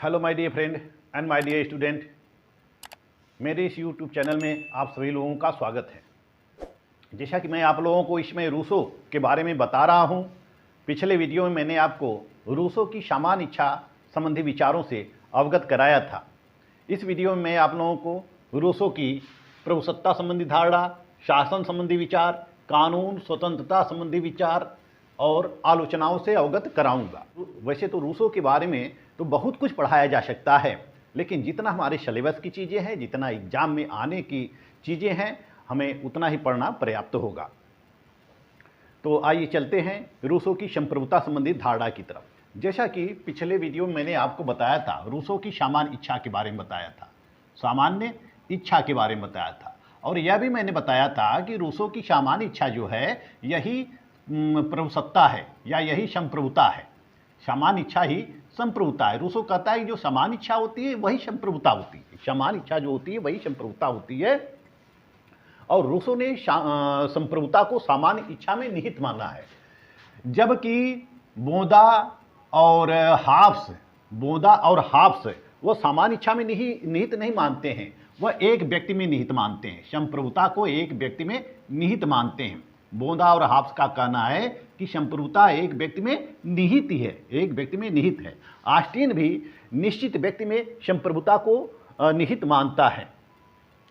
Hello my dear friend and my dear student, मेरे इस YouTube channel में आप सभी लोगों का स्वागत है। जैसा कि मैं आप लोगों को इसमें रूसो के बारे में बता रहा हूं, पिछले वीडियो में मैंने आपको रूसो की सामान्य इच्छा संबंधी विचारों से अवगत कराया था। इस वीडियो में मैं आप लोगों को रूसो की प्रभुसत्ता संबंधी धारणा, शासन संबंधी विचार, कानून स्वतंत्रता संबंधी विचार और आलोचनाओं से अवगत कराऊंगा। वैसे तो रूसो के बारे में तो बहुत कुछ पढ़ाया जा सकता है, लेकिन जितना हमारे सिलेबस की चीज़ें हैं, जितना एग्जाम में आने की चीज़ें हैं, हमें उतना ही पढ़ना पर्याप्त होगा। तो आइए चलते हैं रूसो की संप्रभुता संबंधी धारणा की तरफ। जैसा कि पिछले वीडियो में मैंने आपको बताया था, रूसो की सामान्य इच्छा के बारे में बताया था, सामान्य इच्छा के बारे में बताया था, और यह भी मैंने बताया था कि रूसो की सामान्य इच्छा जो है यही प्रभुसत्ता है या यही संप्रभुता है। सामान्य इच्छा ही संप्रभुता है। रूसो कहता है कि जो सामान्य इच्छा होती है वही संप्रभुता होती है, सामान्य इच्छा जो होती है वही संप्रभुता होती है। और रूसो ने संप्रभुता को सामान्य इच्छा में निहित माना है, जबकि बोदा और हाब्स वो सामान्य इच्छा में निहित नहीं मानते हैं, वह एक व्यक्ति में निहित मानते हैं। संप्रभुता को एक व्यक्ति में निहित मानते हैं। बोदा और हाब्स का कहना है कि संप्रभुता एक व्यक्ति में निहित ही है, एक व्यक्ति में निहित है। ऑस्टिन भी निश्चित व्यक्ति में संप्रभुता को निहित मानता है,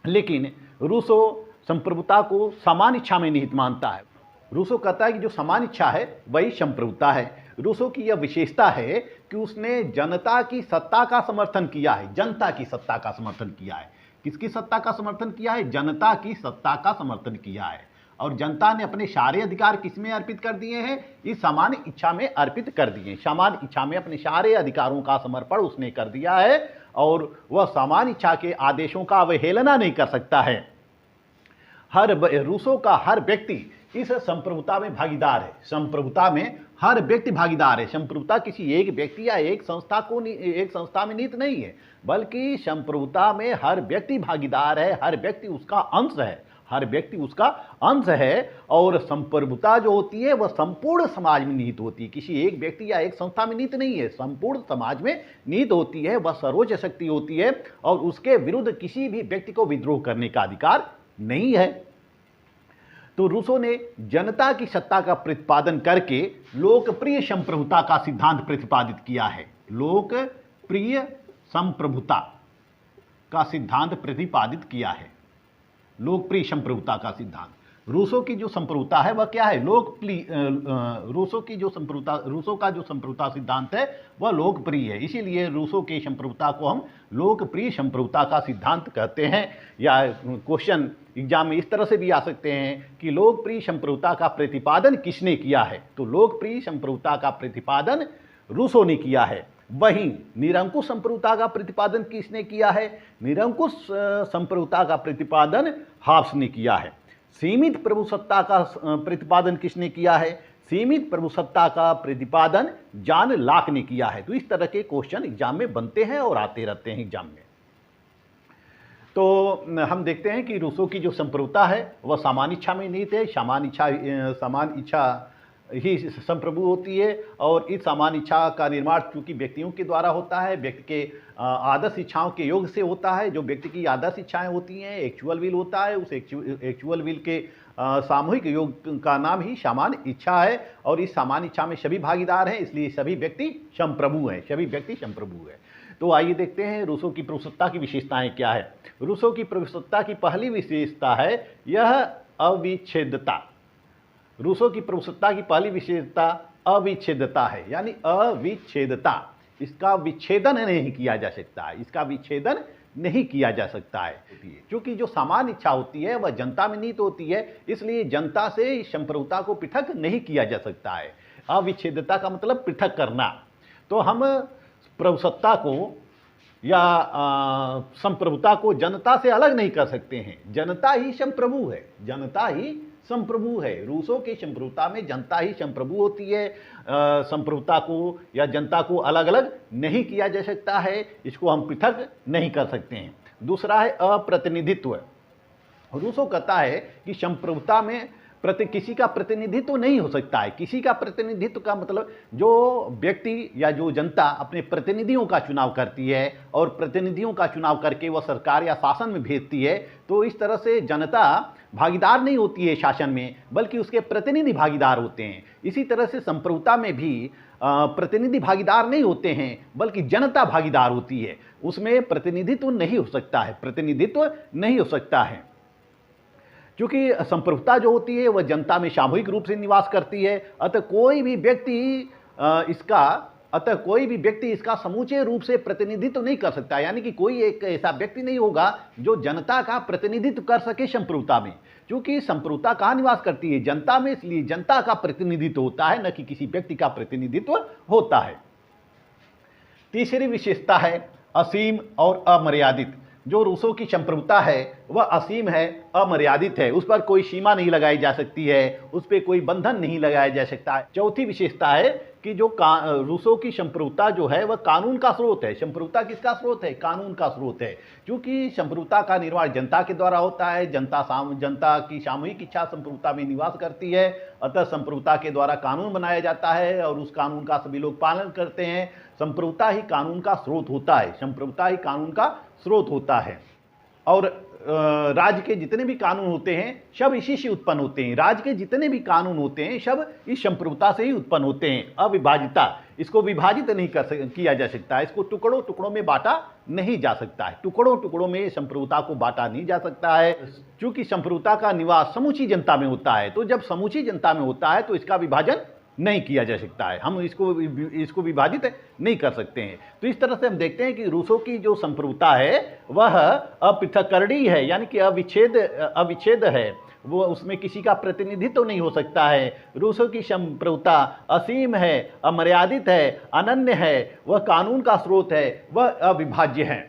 लेकिन रूसो संप्रभुता को सामान्य इच्छा में निहित मानता है। रूसो कहता है कि जो सामान्य इच्छा है वही संप्रभुता है। रूसो की यह विशेषता है कि उसने जनता की सत्ता का समर्थन किया है, जनता की सत्ता का समर्थन किया है। किसकी सत्ता का समर्थन किया है? जनता की सत्ता का समर्थन किया है। और जनता ने अपने सारे अधिकार किसमें अर्पित कर दिए हैं? इस सामान्य इच्छा में अर्पित कर दिए। सामान्य इच्छा में अपने सारे अधिकारों का समर्पण उसने कर दिया है, और वह सामान्य इच्छा के आदेशों का अवहेलना नहीं कर सकता है। रूसो का हर व्यक्ति इस संप्रभुता में भागीदार है। संप्रभुता में हर व्यक्ति भागीदार है। संप्रभुता किसी एक व्यक्ति या एक संस्था में निहित नहीं है, बल्कि संप्रभुता में हर व्यक्ति भागीदार है, हर व्यक्ति उसका अंश है, हर व्यक्ति उसका अंश है। और संप्रभुता जो होती है वह संपूर्ण समाज में निहित होती है, किसी एक व्यक्ति या एक संस्था में निहित नहीं है, संपूर्ण समाज में निहित होती है। वह सर्वोच्च शक्ति होती है और उसके विरुद्ध किसी भी व्यक्ति को विद्रोह करने का अधिकार नहीं है। तो रूसो ने जनता की सत्ता का प्रतिपादन करके लोकप्रिय संप्रभुता का सिद्धांत प्रतिपादित किया है। लोकप्रिय संप्रभुता का सिद्धांत प्रतिपादित किया है। लोकप्रिय संप्रभुता का सिद्धांत। रूसो की जो संप्रभुता है वह क्या है? रूसो का जो संप्रभुता सिद्धांत है वह लोकप्रिय है, इसीलिए रूसो के संप्रभुता को हम लोकप्रिय संप्रभुता का सिद्धांत कहते हैं। या क्वेश्चन एग्जाम में इस तरह से भी आ सकते हैं कि लोकप्रिय संप्रभुता का प्रतिपादन किसने किया है? तो लोकप्रिय संप्रभुता का प्रतिपादन रूसो ने किया है। वहीं निरंकुश संप्रभुता का प्रतिपादन किसने किया है? निरंकुश संप्रभुता का प्रतिपादन हाब्स ने किया है। सीमित प्रभुसत्ता का प्रतिपादन किसने किया है? सीमित प्रभुसत्ता का प्रतिपादन जॉन लॉक ने किया है। तो इस तरह के क्वेश्चन एग्जाम में बनते हैं और आते रहते हैं एग्जाम में। तो हम देखते हैं कि रूसो की जो संप्रभुता है वह सामान्य इच्छा में निहित है। सामान्य इच्छा ही संप्रभु होती है, और इस सामान्य इच्छा का निर्माण चूंकि व्यक्तियों के द्वारा होता है, व्यक्ति के आदर्श इच्छाओं के योग से होता है। जो व्यक्ति की आदर्श इच्छाएं होती हैं, एक्चुअल विल होता है, उस एक्चुअल विल के सामूहिक योग का नाम ही सामान्य इच्छा है। और इस सामान्य इच्छा में सभी भागीदार हैं, इसलिए सभी व्यक्ति संप्रभु हैं, सभी व्यक्ति संप्रभु हैं। तो आइए देखते हैं रूसो की प्रभुसत्ता की विशेषताएं क्या है। रूसो की प्रभुसत्ता की पहली विशेषता है यह अविच्छेदता। रूसो की प्रभुसत्ता की पहली विशेषता अविच्छेदता है, यानी अविच्छेदता। इसका विच्छेदन नहीं किया जा सकता है, इसका विच्छेदन नहीं किया जा सकता है। क्योंकि जो सामान्य इच्छा होती है वह जनता में निहित होती है, इसलिए जनता से संप्रभुता को पृथक नहीं किया जा सकता है। अविच्छेदता का मतलब पृथक करना। तो हम प्रभुसत्ता को या संप्रभुता को जनता से अलग नहीं कर सकते हैं। जनता ही संप्रभु है, जनता ही संप्रभु है। रूसो के संप्रभुता में जनता ही संप्रभु होती है। संप्रभुता को या जनता को अलग अलग नहीं किया जा सकता है, इसको हम पृथक नहीं कर सकते हैं। दूसरा है अप्रतिनिधित्व। रूसो कहता है कि संप्रभुता में किसी का प्रतिनिधित्व तो नहीं हो सकता है। किसी का प्रतिनिधित्व का मतलब जो व्यक्ति या जो जनता अपने प्रतिनिधियों का चुनाव करती है और प्रतिनिधियों का चुनाव करके वह सरकार या शासन में भेजती है, तो इस तरह से जनता भागीदार नहीं होती है शासन में, बल्कि उसके प्रतिनिधि भागीदार होते हैं। इसी तरह से संप्रभुता में भी प्रतिनिधि भागीदार नहीं होते हैं, बल्कि जनता भागीदार होती है। उसमें प्रतिनिधित्व नहीं हो सकता है, प्रतिनिधित्व नहीं हो सकता है, क्योंकि संप्रभुता जो होती है वह जनता में सामूहिक रूप से निवास करती है। अतः कोई भी व्यक्ति इसका समूचे रूप से प्रतिनिधित्व नहीं कर सकता। यानी कि कोई एक ऐसा व्यक्ति नहीं होगा जो जनता का प्रतिनिधित्व कर सके संप्रभुता में, क्योंकि संप्रभुता कहाँ निवास करती है? जनता में, इसलिए जनता का प्रतिनिधित्व होता है, न कि किसी व्यक्ति का प्रतिनिधित्व होता है। तीसरी विशेषता है असीम और अमर्यादित। जो रूसों की संप्रभुता है वह असीम है, अमर्यादित है, उस पर कोई सीमा नहीं लगाई जा सकती है, उस पर कोई बंधन नहीं लगाया जा सकता है। चौथी विशेषता है कि जो रूसों की संप्रभुता जो है वह कानून का स्रोत है। संप्रभुता किसका स्रोत है? कानून का स्रोत है, क्योंकि संप्रभुता का निर्माण जनता के द्वारा होता है। जनता की सामूहिक इच्छा संप्रभुता में निवास करती है, अतः संप्रभुता के द्वारा कानून बनाया जाता है और उस कानून का सभी लोग पालन करते हैं। संप्रभुता ही कानून का स्रोत होता है, संप्रभुता ही कानून का स्रोत होता है। और राज्य के जितने भी कानून होते हैं सब इसी से उत्पन्न होते हैं। राज्य के जितने भी कानून होते हैं सब इस संप्रभुता से ही उत्पन्न होते हैं। अविभाजिता, इसको विभाजित नहीं किया जा सकता है, इसको टुकड़ों टुकड़ों में बांटा नहीं जा सकता है। टुकड़ों टुकड़ों में संप्रभुता को बांटा नहीं जा सकता है, क्योंकि संप्रभुता का निवास समूची जनता में होता है। तो जब समूची जनता में होता है तो इसका विभाजन नहीं किया जा सकता है, हम इसको विभाजित नहीं कर सकते हैं। तो इस तरह से हम देखते हैं कि रूसों की जो संप्रभुता है वह अपृथककरणीय है, यानी कि अविच्छेद है, वो उसमें किसी का प्रतिनिधित्व तो नहीं हो सकता है। रूसों की संप्रभुता असीम है, अमर्यादित है, अनन्य है, वह कानून का स्रोत है, वह अविभाज्य है।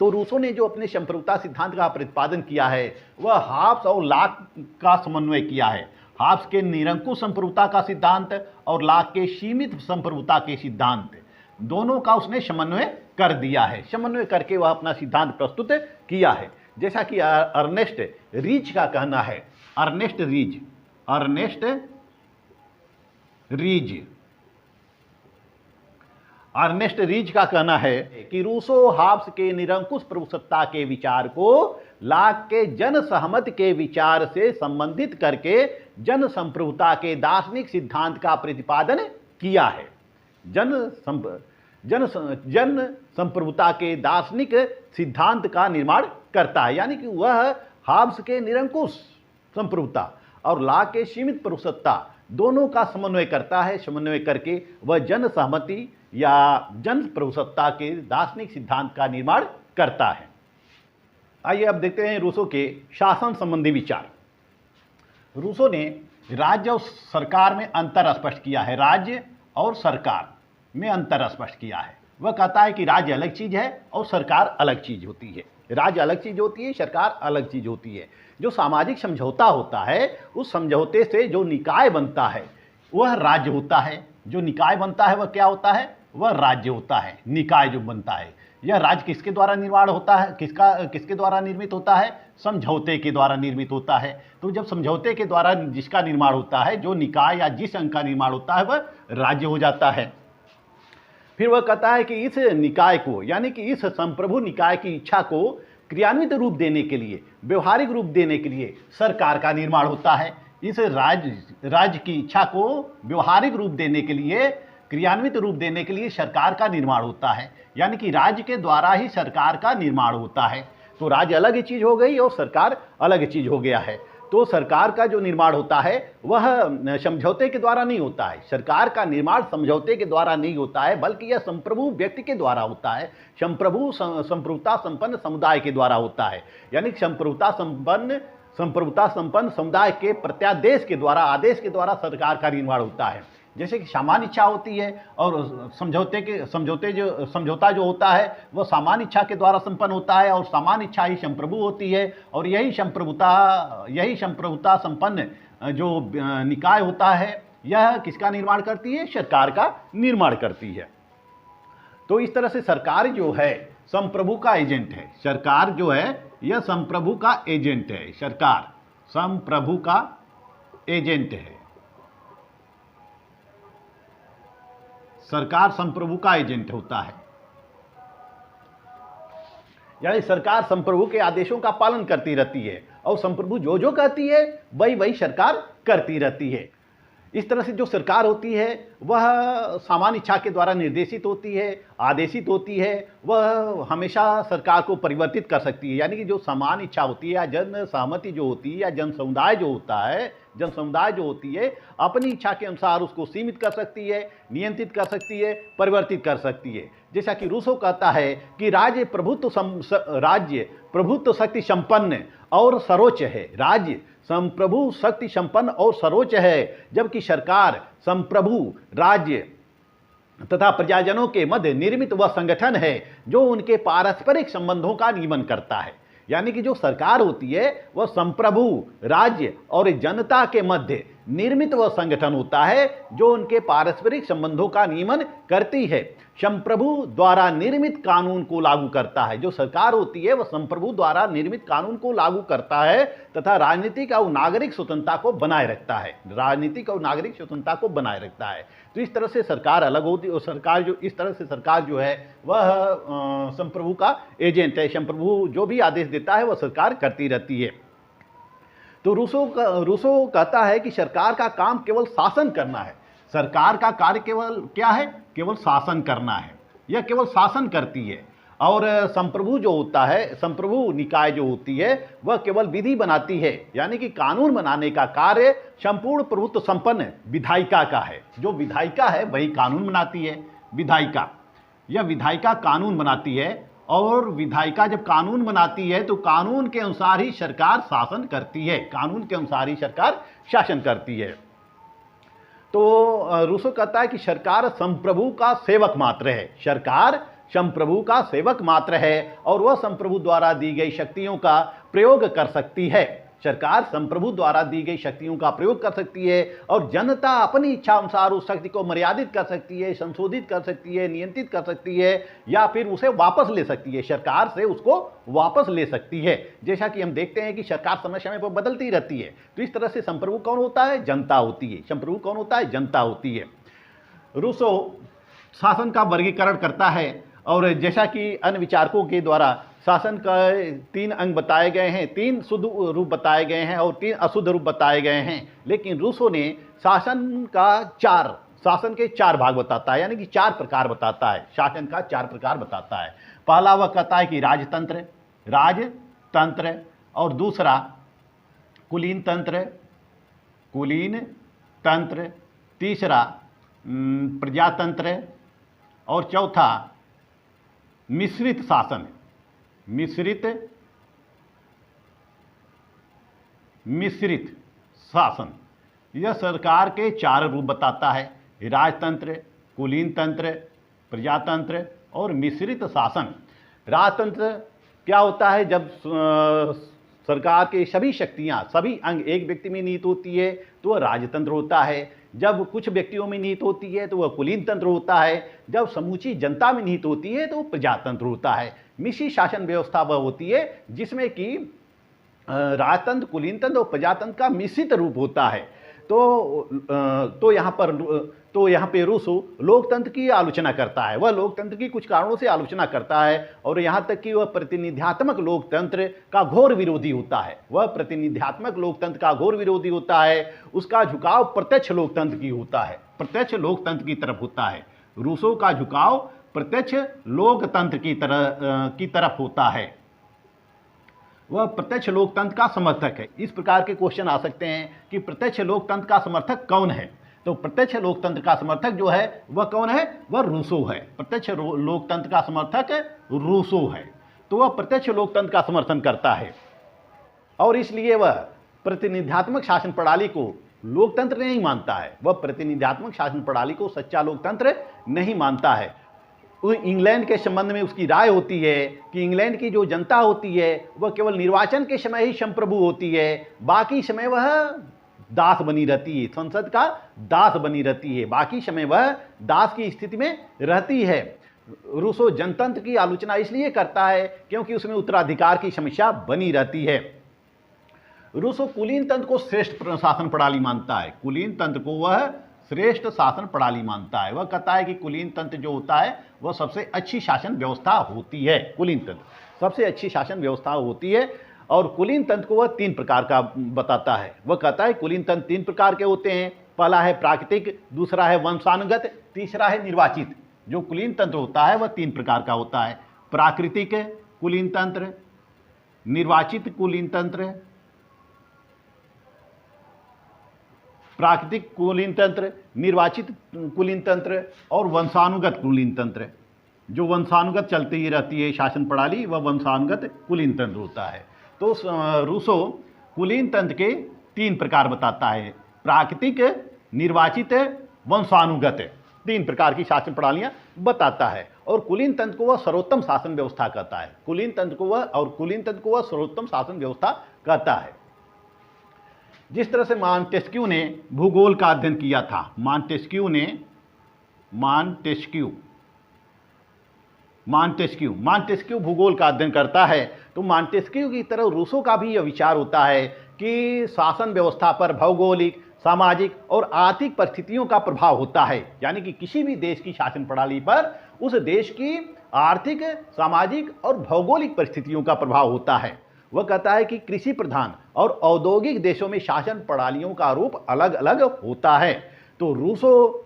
तो रूसों ने जो अपने संप्रभुता सिद्धांत का प्रतिपादन किया है वह हाब्स और लॉक का समन्वय किया है। हाब्स के निरंकुश संप्रभुता का सिद्धांत और लॉक के सीमित संप्रभुता के सिद्धांत, दोनों का उसने समन्वय कर दिया है। समन्वय करके वह अपना सिद्धांत प्रस्तुत किया है। जैसा कि अर्नेस्ट रीच का कहना है, अर्नेस्ट रीच का कहना है कि रूसो हाब्स के निरंकुश प्रभुसत्ता के विचार को लॉक के जन सहमति के विचार से संबंधित करके जन संप्रभुता के दार्शनिक सिद्धांत का प्रतिपादन किया है। जन संप्रभुता के दार्शनिक सिद्धांत का निर्माण करता है, यानी कि वह हाब्स के निरंकुश संप्रभुता और लॉक के सीमित प्रभुसत्ता दोनों का समन्वय करता है। समन्वय करके वह जन सहमति या जन प्रभुसत्ता के दार्शनिक सिद्धांत का निर्माण करता है। आइए अब देखते हैं रूसों के शासन संबंधी विचार। रूसों ने राज्य और सरकार में अंतर स्पष्ट किया है। राज्य और सरकार में अंतर स्पष्ट किया है। वह कहता है कि राज्य अलग चीज है और सरकार अलग चीज होती है। राज्य अलग चीज होती है, सरकार अलग चीज होती है। जो सामाजिक समझौता होता है उस समझौते से जो निकाय बनता है वह राज्य होता है। जो निकाय बनता है वह क्या होता है? वह राज्य होता है। निकाय जो बनता है, यह राज्य किसके द्वारा निर्माण होता है? किसके द्वारा निर्मित होता है? समझौते के द्वारा निर्मित होता है। तो जब समझौते के द्वारा जिसका निर्माण होता है, जो निकाय या जिस अंग का निर्माण होता है वह राज्य हो जाता है। फिर वह कहता है कि इस निकाय को, यानी कि इस संप्रभु निकाय की इच्छा को क्रियान्वित रूप देने के लिए, व्यवहारिक रूप देने के लिए सरकार का निर्माण होता है। इस राज्य की इच्छा को व्यवहारिक रूप देने के लिए, क्रियान्वित रूप देने के लिए सरकार का निर्माण होता है, यानी कि राज्य के द्वारा ही सरकार का निर्माण होता है। तो राज्य अलग चीज हो गई और सरकार अलग चीज हो गया है। तो सरकार का जो निर्माण होता है वह समझौते के द्वारा नहीं होता है। सरकार का निर्माण समझौते के द्वारा नहीं होता है, बल्कि यह संप्रभु व्यक्ति के द्वारा होता है। संप्रभुता संपन्न समुदाय के द्वारा होता है, यानी संप्रभुता संपन्न समुदाय के प्रत्यादेश के द्वारा, आदेश के द्वारा सरकार का निर्माण होता है। जैसे कि सामान्य इच्छा होती है और समझौता जो होता है वह सामान्य इच्छा के द्वारा संपन्न होता है, और सामान्य इच्छा ही संप्रभु होती है। और यही संप्रभुता संपन्न जो निकाय होता है यह किसका निर्माण करती है? सरकार का निर्माण करती है। तो इस तरह से सरकार जो है संप्रभु का एजेंट है। सरकार जो है यह संप्रभु का एजेंट है। सरकार संप्रभु का एजेंट है। सरकार संप्रभु का एजेंट होता है, यानी सरकार संप्रभु के आदेशों का पालन करती रहती है और संप्रभु जो जो कहती है वही वही सरकार करती रहती है। इस तरह से जो सरकार होती है वह सामान्य इच्छा के द्वारा निर्देशित होती है, आदेशित होती है। वह हमेशा सरकार को परिवर्तित कर सकती है, यानी कि जो सामान्य इच्छा होती है या जन सहमति जो होती है या जन समुदाय जो होता है, जन समुदाय जो होती है अपनी इच्छा के अनुसार उसको सीमित कर सकती है, नियंत्रित कर सकती है, परिवर्तित कर सकती है। जैसा कि रूसो कहता है कि राज्य प्रभुत्व शक्ति संपन्न और सर्वोच्च है, राज्य संप्रभु शक्ति संपन्न और सर्वोच्च है, जबकि सरकार संप्रभु राज्य तथा प्रजाजनों के मध्य निर्मित वह संगठन है जो उनके पारस्परिक संबंधों का नियमन करता है। यानी कि जो सरकार होती है वह संप्रभु राज्य और जनता के मध्य निर्मित वह संगठन होता है जो उनके पारस्परिक संबंधों का नियमन करती है, संप्रभु द्वारा निर्मित कानून को लागू करता है। जो सरकार होती है वह संप्रभु द्वारा निर्मित कानून को लागू करता है तथा राजनीतिक और नागरिक स्वतंत्रता को बनाए रखता है, राजनीतिक और नागरिक स्वतंत्रता को बनाए रखता है। तो इस तरह से सरकार अलग होती है और सरकार जो इस तरह से सरकार जो है वह संप्रभु का एजेंट है। संप्रभु जो भी आदेश देता है वह सरकार करती रहती है। तो रूसो कहता है कि सरकार का काम केवल शासन करना है। सरकार का कार्य केवल क्या है? केवल शासन करना है, यह केवल शासन करती है। और संप्रभु जो होता है, संप्रभु निकाय जो होती है वह केवल विधि बनाती है, यानी कि कानून बनाने का कार्य संपूर्ण प्रभुत्व संपन्न विधायिका का है। जो विधायिका है वही कानून बनाती है। विधायिका, यह विधायिका कानून बनाती है और विधायिका जब कानून बनाती है तो कानून के अनुसार ही सरकार शासन करती है, कानून के अनुसार ही सरकार शासन करती है। तो रूसो कहता है कि सरकार संप्रभु का सेवक मात्र है, सरकार संप्रभु का सेवक मात्र है और वह संप्रभु द्वारा दी गई शक्तियों का प्रयोग कर सकती है। सरकार संप्रभु द्वारा दी गई शक्तियों का प्रयोग कर सकती है और जनता अपनी इच्छा अनुसार उस शक्ति को मर्यादित कर सकती है, संशोधित कर सकती है, नियंत्रित कर सकती है या फिर उसे वापस ले सकती है, सरकार से उसको वापस ले सकती है। जैसा कि हम देखते हैं कि सरकार समय समय पर बदलती रहती है। तो इस तरह से संप्रभु कौन होता है? जनता होती है। संप्रभु कौन होता है? जनता होती है। रूसो शासन का वर्गीकरण करता है और जैसा कि अन्य विचारकों के द्वारा शासन का 3 अंग बताए गए हैं, 3 शुद्ध रूप बताए गए हैं और 3 अशुद्ध रूप बताए गए हैं, लेकिन रूसो ने शासन के 4 भाग बताता है, यानी कि 4 प्रकार बताता है। शासन का 4 प्रकार बताता है। पहला वह कहता है कि राजतंत्र और दूसरा कुलीन तंत्र, तीसरा प्रजातंत्र और चौथा मिश्रित शासन। यह सरकार के 4 रूप बताता है, राजतंत्र, कुलीन तंत्र, प्रजातंत्र और मिश्रित शासन। राजतंत्र क्या होता है? जब सरकार के सभी शक्तियां, सभी अंग एक व्यक्ति में निहित होती है तो वह राजतंत्र होता है। जब कुछ व्यक्तियों में निहित होती है तो वह कुलीन तंत्र होता है। जब समूची जनता में निहित होती है तो वह प्रजातंत्र होता है। मिश्रित शासन व्यवस्था वह होती है जिसमें कि राजतंत्र, कुलीन तंत्र और प्रजातंत्र का मिश्रित रूप होता है। तो यहाँ पे रूसो लोकतंत्र की आलोचना करता है। वह लोकतंत्र की कुछ कारणों से आलोचना करता है और यहाँ तक कि वह प्रतिनिध्यात्मक लोकतंत्र का घोर विरोधी होता है। वह प्रतिनिध्यात्मक लोकतंत्र का घोर विरोधी होता है। उसका झुकाव प्रत्यक्ष लोकतंत्र की होता है, प्रत्यक्ष लोकतंत्र की तरफ होता है। रूसो का झुकाव प्रत्यक्ष लोकतंत्र की तरफ होता है। वह प्रत्यक्ष लोकतंत्र का समर्थक है। इस प्रकार के क्वेश्चन आ सकते हैं कि प्रत्यक्ष लोकतंत्र का समर्थक कौन है? तो प्रत्यक्ष लोकतंत्र का समर्थक जो है वह कौन है? वह रूसो है। प्रत्यक्ष लोकतंत्र का समर्थक रूसो है। तो वह प्रत्यक्ष लोकतंत्र का समर्थन करता है और इसलिए वह प्रतिनिध्यात्मक शासन प्रणाली को लोकतंत्र नहीं मानता है। वह प्रतिनिध्यात्मक शासन प्रणाली को सच्चा लोकतंत्र नहीं मानता है। इंग्लैंड के संबंध में उसकी राय होती है कि इंग्लैंड की जो जनता होती है वह केवल निर्वाचन के समय ही संप्रभु होती है, बाकी समय वह दास बनी रहती है, संसद का दास बनी रहती है, बाकी समय वह दास की स्थिति में रहती है। रूसो जनतंत्र की आलोचना इसलिए करता है क्योंकि उसमें उत्तराधिकार की समस्या बनी रहती है। रूसो कुलीन तंत्र को श्रेष्ठ शासन प्रणाली मानता है। कुलीन तंत्र को वह श्रेष्ठ शासन प्रणाली मानता है। वह कहता है कि कुलीन तंत्र जो होता है वह सबसे अच्छी शासन व्यवस्था होती है। कुलीन तंत्र सबसे अच्छी शासन व्यवस्था होती है। और कुलीन तंत्र को वह 3 प्रकार का बताता है। वह कहता है कुलीन तंत्र 3 प्रकार के होते हैं। पहला है प्राकृतिक, दूसरा है वंशानुगत, तीसरा है निर्वाचित। जो कुलीन तंत्र होता है वह 3 प्रकार का होता है। प्राकृतिक कुलीन तंत्र, निर्वाचित कुलीन तंत्र, प्राकृतिक कुलीन तंत्र, निर्वाचित कुलीन तंत्र और वंशानुगत कुलीन तंत्र। जो वंशानुगत चलती ही रहती है शासन प्रणाली, वह वंशानुगत कुलीन तंत्र होता है। तो रूसो कुलीन तंत्र के 3 प्रकार बताता है। प्राकृतिक, निर्वाचित, वंशानुगत, 3 प्रकार की शासन प्रणालियां बताता है। और कुलीन तंत्र को वह सर्वोत्तम शासन व्यवस्था कहता है। कुलीन तंत्र को वह सर्वोत्तम शासन व्यवस्था कहता है। जिस तरह से मॉन्टेस्क्यू ने भूगोल का अध्ययन किया था, मॉन्टेस्क्यू भूगोल का अध्ययन करता है, तो मॉन्टेस्क्यू की तरह रूसो का भी यह विचार होता है कि शासन व्यवस्था पर भौगोलिक, सामाजिक और आर्थिक परिस्थितियों का प्रभाव होता है। यानी कि किसी भी देश की शासन प्रणाली पर उस देश की आर्थिक, सामाजिक और भौगोलिक परिस्थितियों का प्रभाव होता है। वह कहता है कि कृषि प्रधान और औद्योगिक देशों में शासन प्रणालियों का रूप अलग अलग होता है। तो रूसो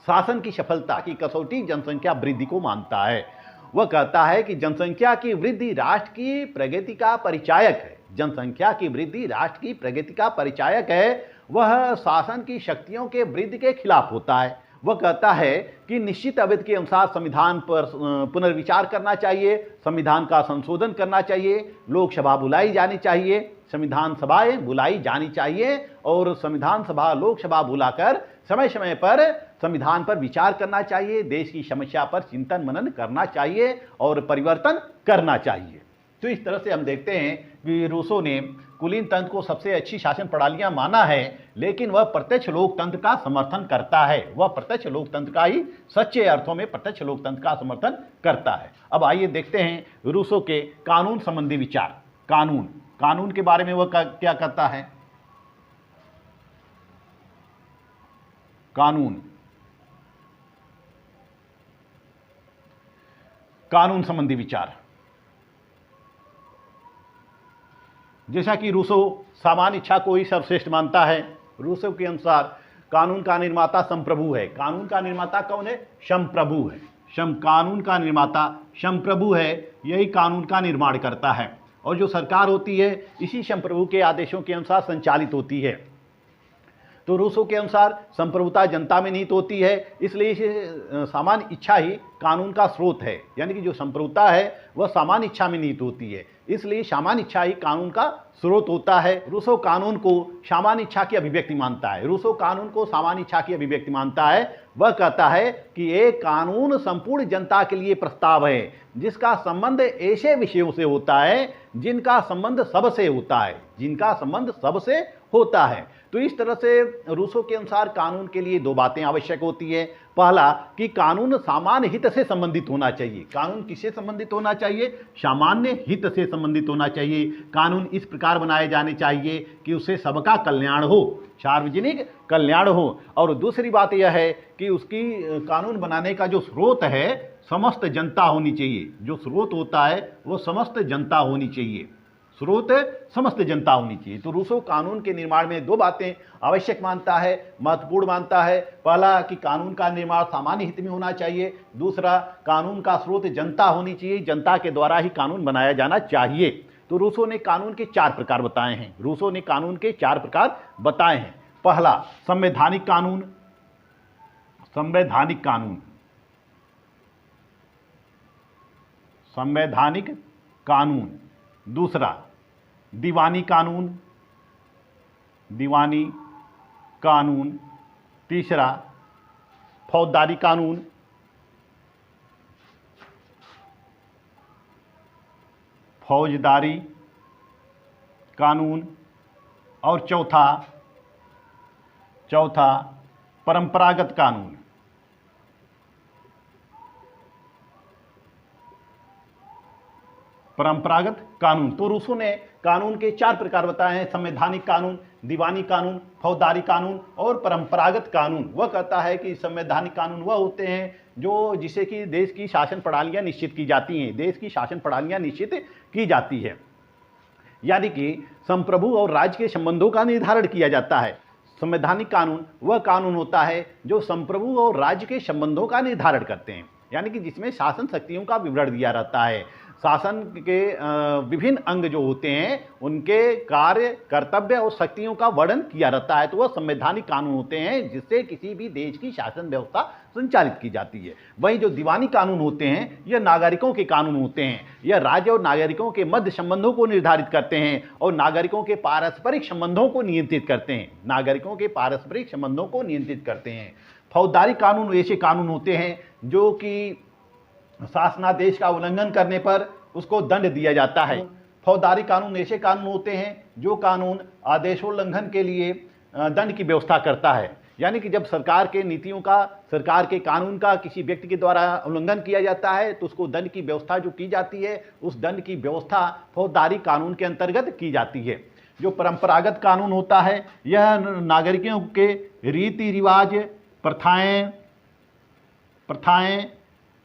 शासन की सफलता की कसौटी जनसंख्या वृद्धि को मानता है। वह कहता है कि जनसंख्या की वृद्धि राष्ट्र की प्रगति का परिचायक है। जनसंख्या की वृद्धि राष्ट्र की प्रगति का परिचायक है। वह शासन की शक्तियों के वृद्धि के खिलाफ होता है। वह कहता है कि निश्चित अवधि के अनुसार संविधान पर पुनर्विचार करना चाहिए, संविधान का संशोधन करना चाहिए, लोकसभा बुलाई जानी चाहिए, संविधान सभाएं बुलाई जानी चाहिए और संविधान सभा, लोकसभा बुलाकर समय समय पर संविधान पर विचार करना चाहिए, देश की समस्या पर चिंतन मनन करना चाहिए और परिवर्तन करना चाहिए। तो इस तरह से हम देखते हैं कि रूसो ने कुलीन तंत्र को सबसे अच्छी शासन प्रणालियां माना है, लेकिन वह प्रत्यक्ष लोकतंत्र का समर्थन करता है। वह प्रत्यक्ष लोकतंत्र का ही सच्चे अर्थों में प्रत्यक्ष लोकतंत्र का समर्थन करता है। अब आइए देखते हैं रूसो के कानून संबंधी विचार। कानून के बारे में वह क्या कहता है। कानून संबंधी विचार। जैसा कि रूसो सामान्य इच्छा को ही सर्वश्रेष्ठ मानता है। रूसो के अनुसार कानून का निर्माता संप्रभु है। कानून का निर्माता कौन है? संप्रभु है। कानून का निर्माता संप्रभु है, यही कानून का निर्माण करता है और जो सरकार होती है इसी संप्रभु के आदेशों के अनुसार संचालित होती है। तो रूसो के अनुसार संप्रभुता जनता में निहित होती है, इसलिए इसे सामान्य इच्छा ही कानून का स्रोत है। यानी कि जो संप्रभुता है वह सामान्य इच्छा में निहित होती है, इसलिए सामान्य इच्छा ही कानून का स्रोत होता है। रूसो कानून को सामान्य इच्छा की अभिव्यक्ति मानता है। रूसो कानून को सामान्य इच्छा की अभिव्यक्ति मानता है। वह कहता है कि एक कानून संपूर्ण जनता के लिए प्रस्ताव है जिसका संबंध ऐसे विषयों से होता है जिनका संबंध सबसे होता है। तो इस तरह से रूसो के अनुसार कानून के लिए 2 बातें आवश्यक होती है। पहला कि कानून सामान्य हित से संबंधित होना चाहिए। कानून किससे संबंधित होना चाहिए? सामान्य हित से संबंधित होना चाहिए। कानून इस प्रकार बनाए जाने चाहिए कि उससे सबका कल्याण हो, सार्वजनिक कल्याण हो। और दूसरी बात यह है कि उसकी कानून बनाने का जो स्रोत है समस्त जनता होनी चाहिए। जो स्रोत होता है वो समस्त जनता होनी चाहिए। तो रूसो कानून के निर्माण में 2 बातें आवश्यक मानता है, महत्वपूर्ण मानता है। पहला कि कानून का निर्माण सामान्य हित में होना चाहिए। दूसरा, कानून का स्रोत जनता होनी चाहिए, जनता के द्वारा ही कानून बनाया जाना चाहिए। तो रूसो ने कानून के 4 प्रकार बताए हैं। पहला, संवैधानिक कानून। दूसरा, दीवानी कानून। तीसरा, फौजदारी कानून और चौथा परंपरागत कानून। परंपरागत कानून। तो रूसो ने कानून के 4 प्रकार बताए हैं, संवैधानिक कानून, दीवानी कानून, फौजदारी कानून और परंपरागत कानून। वह कहता है कि संवैधानिक कानून वह होते हैं जो जिसे कि देश की शासन प्रणालियां निश्चित की जाती हैं, देश की शासन प्रणालियां निश्चित की जाती है, यानी कि संप्रभु और राज्य के संबंधों का निर्धारण किया जाता है। संवैधानिक कानून वह कानून होता है जो संप्रभु और राज्य के संबंधों का निर्धारण करते हैं, यानी कि जिसमें शासन शक्तियों का विवरण दिया रहता है, शासन के विभिन्न अंग जो होते हैं उनके कार्य, कर्तव्य और शक्तियों का वर्णन किया रहता है। तो वह संवैधानिक कानून होते हैं जिससे किसी भी देश की शासन व्यवस्था संचालित की जाती है। वहीं जो दीवानी कानून होते हैं यह नागरिकों के कानून होते हैं, यह राज्य और नागरिकों के मध्य संबंधों को निर्धारित करते हैं और नागरिकों के पारस्परिक संबंधों को नियंत्रित करते हैं, नागरिकों के पारस्परिक संबंधों को नियंत्रित करते हैं। फौजदारी कानून ऐसे कानून होते हैं जो कि शासनादेश का उल्लंघन करने पर उसको दंड दिया जाता है। फौजदारी कानून ऐसे कानून होते हैं जो कानून आदेशोल्लंघन के लिए दंड की व्यवस्था करता है, यानी कि जब सरकार के नीतियों का, सरकार के कानून का किसी व्यक्ति के द्वारा उल्लंघन किया जाता है तो उसको दंड की व्यवस्था जो की जाती है, उस दंड की व्यवस्था फौजदारी कानून के अंतर्गत की जाती है। जो परंपरागत कानून होता है यह नागरिकों के रीति रिवाज, प्रथाएं,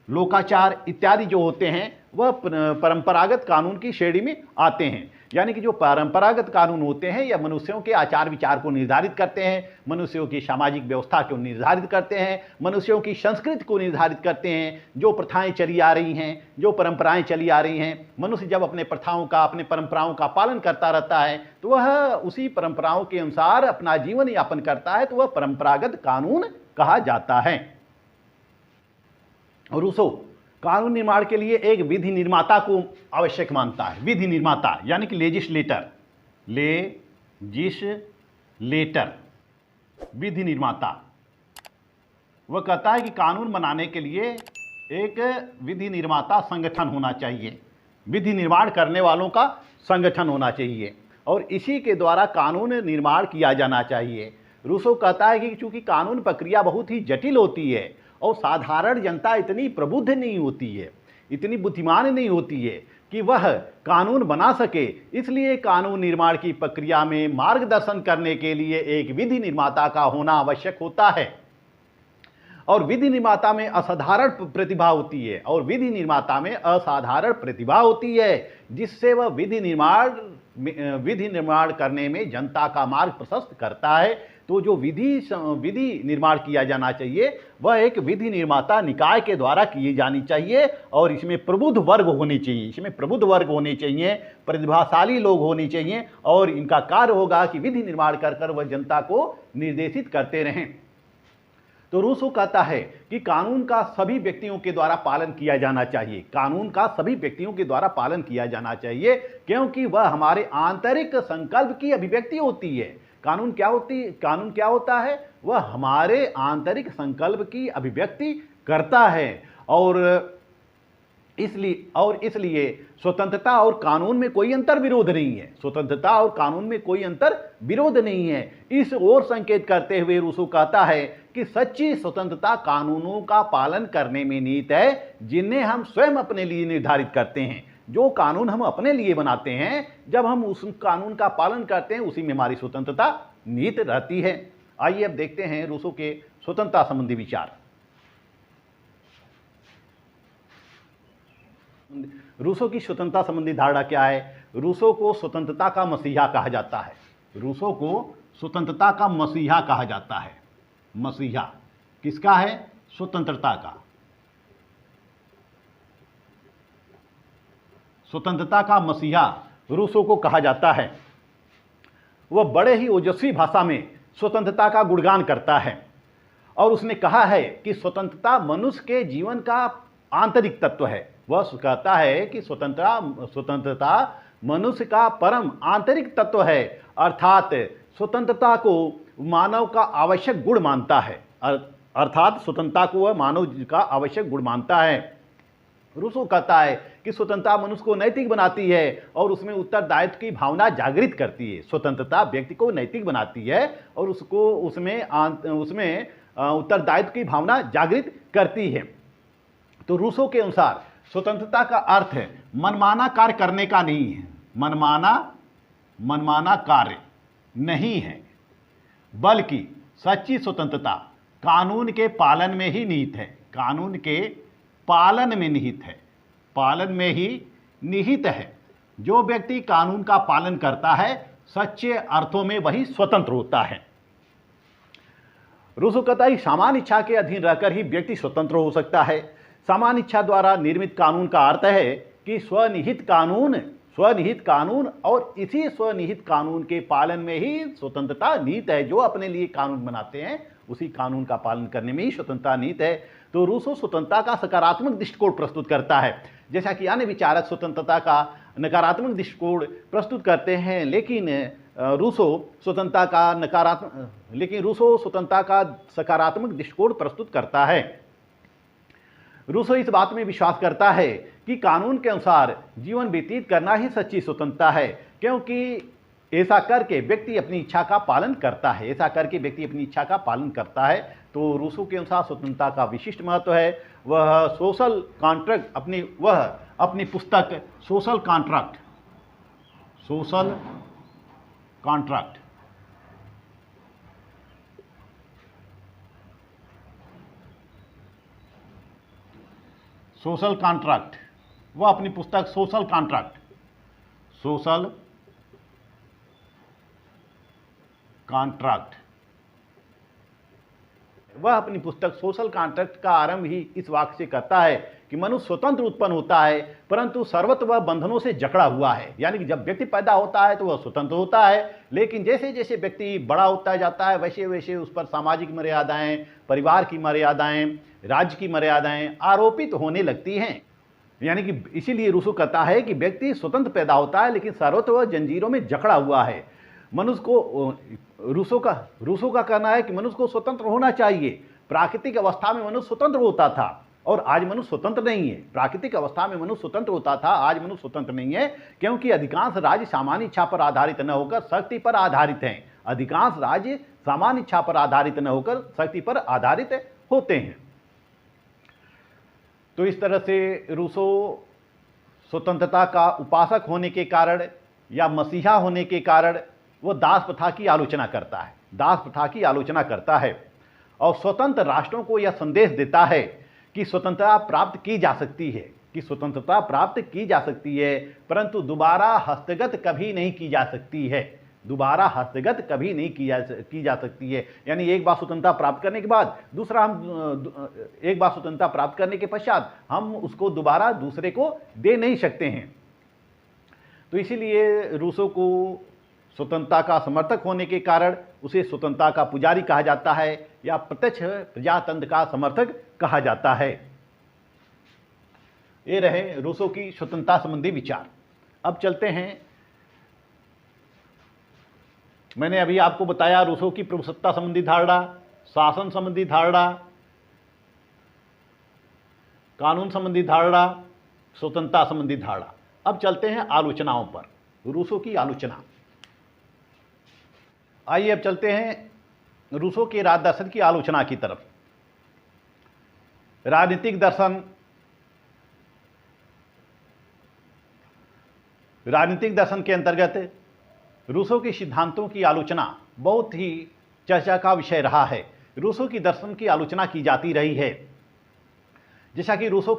लोकाचार इत्यादि जो होते हैं वह परंपरागत कानून की श्रेणी में आते हैं। यानी कि जो परंपरागत कानून होते हैं यह मनुष्यों के आचार विचार को निर्धारित करते हैं, मनुष्यों की सामाजिक व्यवस्था को निर्धारित करते हैं, मनुष्यों की संस्कृति को निर्धारित करते हैं। जो प्रथाएं चली आ रही हैं, जो परंपराएं चली आ रही हैं, मनुष्य जब अपने प्रथाओं का, अपने परंपराओं का पालन करता रहता है तो वह उसी परंपराओं के अनुसार अपना जीवन यापन करता है, तो वह परंपरागत कानून कहा जाता है। रूसो कानून निर्माण के लिए एक विधि निर्माता को आवश्यक मानता है। विधि निर्माता यानी कि लेजिस्लेटर, विधि निर्माता। वह कहता है कि कानून बनाने के लिए एक विधि निर्माता संगठन होना चाहिए, विधि निर्माण करने वालों का संगठन होना चाहिए और इसी के द्वारा कानून निर्माण किया जाना चाहिए। रूसो कहता है कि चूंकि कानून प्रक्रिया बहुत ही जटिल होती है और साधारण जनता इतनी प्रबुद्ध नहीं होती है, इतनी बुद्धिमान नहीं होती है कि वह कानून बना सके, इसलिए कानून निर्माण की प्रक्रिया में मार्गदर्शन करने के लिए एक विधि निर्माता का होना आवश्यक होता है। और विधि निर्माता में असाधारण प्रतिभा होती है, और विधि निर्माता में असाधारण प्रतिभा होती है जिससे वह विधि निर्माण करने में जनता का मार्ग प्रशस्त करता है। तो जो विधि निर्माण किया जाना चाहिए वह एक विधि निर्माता निकाय के द्वारा की जानी चाहिए और इसमें प्रबुद्ध वर्ग होने चाहिए, प्रतिभाशाली लोग होने चाहिए और इनका कार्य होगा कि विधि निर्माण कर वह जनता को निर्देशित करते रहें। तो रूसो कहता है कि कानून का सभी व्यक्तियों के द्वारा पालन किया जाना चाहिए, कानून का सभी व्यक्तियों के द्वारा पालन किया जाना चाहिए क्योंकि वह हमारे आंतरिक संकल्प की अभिव्यक्ति होती है। कानून क्या होता है? वह हमारे आंतरिक संकल्प की अभिव्यक्ति करता है और इसलिए स्वतंत्रता और कानून में कोई अंतर विरोध नहीं है, स्वतंत्रता और कानून में कोई अंतर विरोध नहीं है। इस ओर संकेत करते हुए रूसो कहता है कि सच्ची स्वतंत्रता कानूनों का पालन करने में निहित है जिन्हें हम स्वयं अपने लिए निर्धारित करते हैं। जो कानून हम अपने लिए बनाते हैं, जब हम उस कानून का पालन करते हैं उसी में हमारी स्वतंत्रता निहित रहती है। आइए अब देखते हैं रूसो के स्वतंत्रता संबंधी विचार। रूसो की स्वतंत्रता संबंधी धारणा क्या है? रूसो को स्वतंत्रता का मसीहा कहा जाता है। रूसो को स्वतंत्रता का मसीहा कहा जाता है। मसीहा किसका है? स्वतंत्रता का। स्वतंत्रता का मसीहा रूसो को कहा जाता है। वह बड़े ही ओजस्वी भाषा में स्वतंत्रता का गुणगान करता है और उसने कहा है कि स्वतंत्रता मनुष्य के जीवन का आंतरिक तत्व है। वह कहता है कि स्वतंत्रता मनुष्य का परम आंतरिक तत्व है, अर्थात स्वतंत्रता को मानव का आवश्यक गुण मानता है, अर्थात स्वतंत्रता को वह मानव का आवश्यक गुण मानता है। रूसो कहता है कि स्वतंत्रता मनुष्य को नैतिक बनाती है और उसमें उत्तरदायित्व की भावना जागृत करती है। स्वतंत्रता व्यक्ति को नैतिक बनाती है और उसमें उत्तरदायित्व की भावना जागृत करती है। तो रूसो के अनुसार स्वतंत्रता का अर्थ है मनमाना कार्य करने का नहीं है, मनमाना कार्य नहीं है, बल्कि सच्ची स्वतंत्रता कानून के पालन में ही निहित है, कानून के पालन में निहित है, पालन में ही निहित है। जो व्यक्ति कानून का पालन करता है सच्चे अर्थों में वही स्वतंत्र होता है। रूसो कहता है सामान्य इच्छा के अधीन रहकर ही व्यक्ति स्वतंत्र हो सकता है। सामान्य इच्छा द्वारा निर्मित कानून का अर्थ है कि स्वनिहित कानून और इसी स्वनिहित कानून के पालन में ही स्वतंत्रता निहित है। जो अपने लिए कानून बनाते हैं उसी कानून का पालन करने में ही स्वतंत्रता निहित है। तो रूसो स्वतंत्रता का सकारात्मक दृष्टिकोण प्रस्तुत करता है, जैसा कि अन्य विचारक स्वतंत्रता का नकारात्मक दृष्टिकोण प्रस्तुत करते हैं, लेकिन रूसो स्वतंत्रता का सकारात्मक दृष्टिकोण प्रस्तुत करता है। रूसो इस बात में विश्वास करता है कि कानून के अनुसार जीवन व्यतीत करना ही सच्ची स्वतंत्रता है, क्योंकि ऐसा करके व्यक्ति अपनी इच्छा का पालन करता है। तो रूसो के अनुसार स्वतंत्रता का विशिष्ट महत्व है। वह सोशल कॉन्ट्रैक्ट अपनी पुस्तक सोशल कॉन्ट्रैक्ट वह अपनी पुस्तक सोशल कॉन्ट्रैक्ट वह अपनी पुस्तक सोशल कॉन्ट्रैक्ट का आरंभ ही इस वाक्य से करता है कि मनुष्य स्वतंत्र उत्पन्न होता है, परंतु सर्वत्र वह बंधनों से जकड़ा हुआ है। यानी कि जब व्यक्ति पैदा होता है तो वह स्वतंत्र होता है, लेकिन जैसे जैसे व्यक्ति बड़ा होता जाता है वैसे वैसे उस पर सामाजिक मर्यादाएं, परिवार की मर्यादाएं, राज्य की मर्यादाएं आरोपित होने लगती हैं। यानी कि इसीलिए रूसो कहता है कि व्यक्ति स्वतंत्र पैदा होता है लेकिन सर्वत्र वह जंजीरों में जकड़ा हुआ है। मनुष्य को रूसो का कहना है कि मनुष्य को स्वतंत्र होना चाहिए। प्राकृतिक अवस्था में मनुष्य स्वतंत्र होता था और आज मनुष्य स्वतंत्र नहीं है। प्राकृतिक अवस्था में मनुष्य स्वतंत्र होता था, आज मनुष्य स्वतंत्र नहीं है, क्योंकि अधिकांश राज्य सामान्य इच्छा पर आधारित न होकर शक्ति पर आधारित हैं। अधिकांश राज्य सामान्य इच्छा पर आधारित न होकर शक्ति पर आधारित होते हैं। तो इस तरह से रूसो स्वतंत्रता का उपासक होने के कारण या मसीहा होने के कारण वो दास प्रथा की आलोचना करता है और स्वतंत्र राष्ट्रों को यह संदेश देता है कि स्वतंत्रता प्राप्त की जा सकती है, परंतु दोबारा हस्तगत कभी नहीं की जा सकती है। यानी एक बार स्वतंत्रता प्राप्त करने के बाद एक बार स्वतंत्रता प्राप्त करने के पश्चात हम उसको दोबारा दूसरे को दे नहीं सकते हैं। तो इसीलिए रूसो को स्वतंत्रता का समर्थक होने के कारण उसे स्वतंत्रता का पुजारी कहा जाता है या प्रत्यक्ष प्रजातंत्र का समर्थक कहा जाता है। ये रहे रूसो की स्वतंत्रता संबंधी विचार। अब चलते हैं, मैंने अभी आपको बताया रूसो की प्रभुसत्ता संबंधी धारणा, शासन संबंधी धारणा, कानून संबंधी धारणा, स्वतंत्रता संबंधी धारणा। अब चलते हैं आलोचनाओं पर, रूसो की आलोचना। आइए अब चलते हैं रूसो के राजनीतिक दर्शन की आलोचना की तरफ। राजनीतिक दर्शन के अंतर्गत रूसो के सिद्धांतों की आलोचना बहुत ही चर्चा का विषय रहा है। रूसो की दर्शन की आलोचना की जाती रही है। जैसा कि रूसो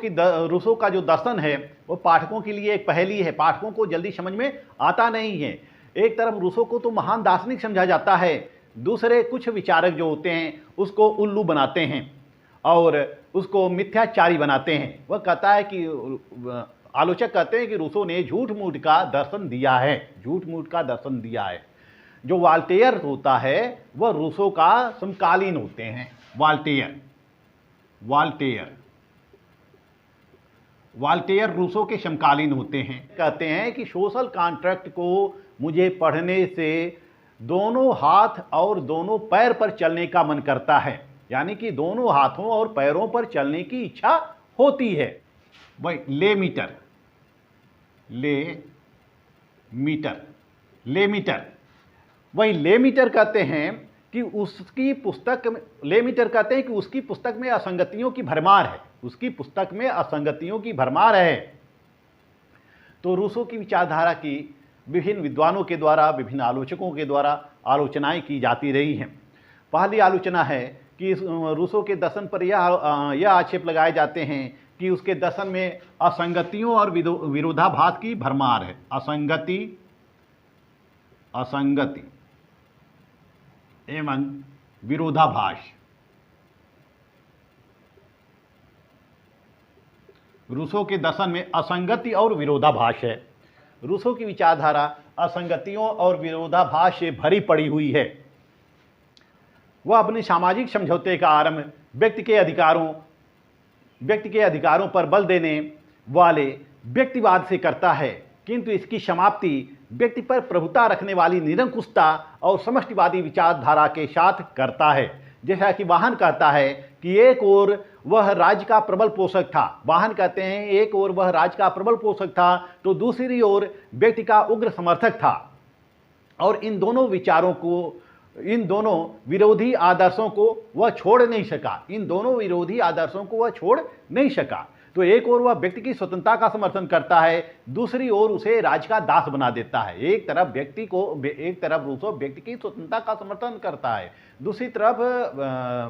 का जो दर्शन है वो पाठकों के लिए एक पहेली है, पाठकों को जल्दी समझ में आता नहीं है। एक तरफ रूसो को तो महान दार्शनिक समझा जाता है, दूसरे कुछ विचारक जो होते हैं उसको उल्लू बनाते हैं और उसको मिथ्याचारी बनाते हैं। वह कहता है कि आलोचक कहते हैं कि रूसो ने झूठ मूठ का दर्शन दिया है। जो वाल्टेयर होता है वह रूसो का समकालीन होते हैं। वाल्टेयर रूसो के समकालीन होते हैं। कहते हैं कि सोशल कॉन्ट्रैक्ट को मुझे पढ़ने से दोनों हाथ और दोनों पैर पर चलने का मन करता है। यानी कि दोनों हाथों और पैरों पर चलने की इच्छा होती है। वही ले मीटर कहते हैं कि उसकी पुस्तक में, लेमिटर कहते हैं कि उसकी पुस्तक में असंगतियों की भरमार है, उसकी पुस्तक में असंगतियों की भरमार है। तो रूसो की विचारधारा की विभिन्न विद्वानों के द्वारा, विभिन्न आलोचकों के द्वारा आलोचनाएं की जाती रही हैं। पहली आलोचना है कि रूसो के दर्शन पर यह आक्षेप लगाए जाते हैं कि उसके दर्शन में असंगतियों और विरोधाभास की भरमार है। असंगति एवं विरोधाभास। रूसो के दर्शन में असंगति और विरोधाभास है। रूसो की विचारधारा असंगतियों और विरोधाभास से भरी पड़ी हुई है। वह अपने सामाजिक समझौते का आरंभ व्यक्ति के अधिकारों पर बल देने वाले व्यक्तिवाद से करता है, किंतु इसकी समाप्ति व्यक्ति पर प्रभुता रखने वाली निरंकुशता और समष्टिवादी विचारधारा के साथ करता है। जैसा कि वाहन कहता है कि एक ओर वह राज्य का प्रबल पोषक था, वाहन कहते हैं एक ओर वह राज्य का प्रबल पोषक था तो दूसरी ओर व्यक्ति का उग्र समर्थक था, और इन दोनों विचारों को, इन दोनों विरोधी आदर्शों को वह छोड़ नहीं सका। तो एक ओर वह व्यक्ति की स्वतंत्रता का समर्थन करता है, दूसरी ओर उसे राज्य का दास बना देता है। एक तरफ रूसो व्यक्ति की स्वतंत्रता का समर्थन करता है, दूसरी तरफ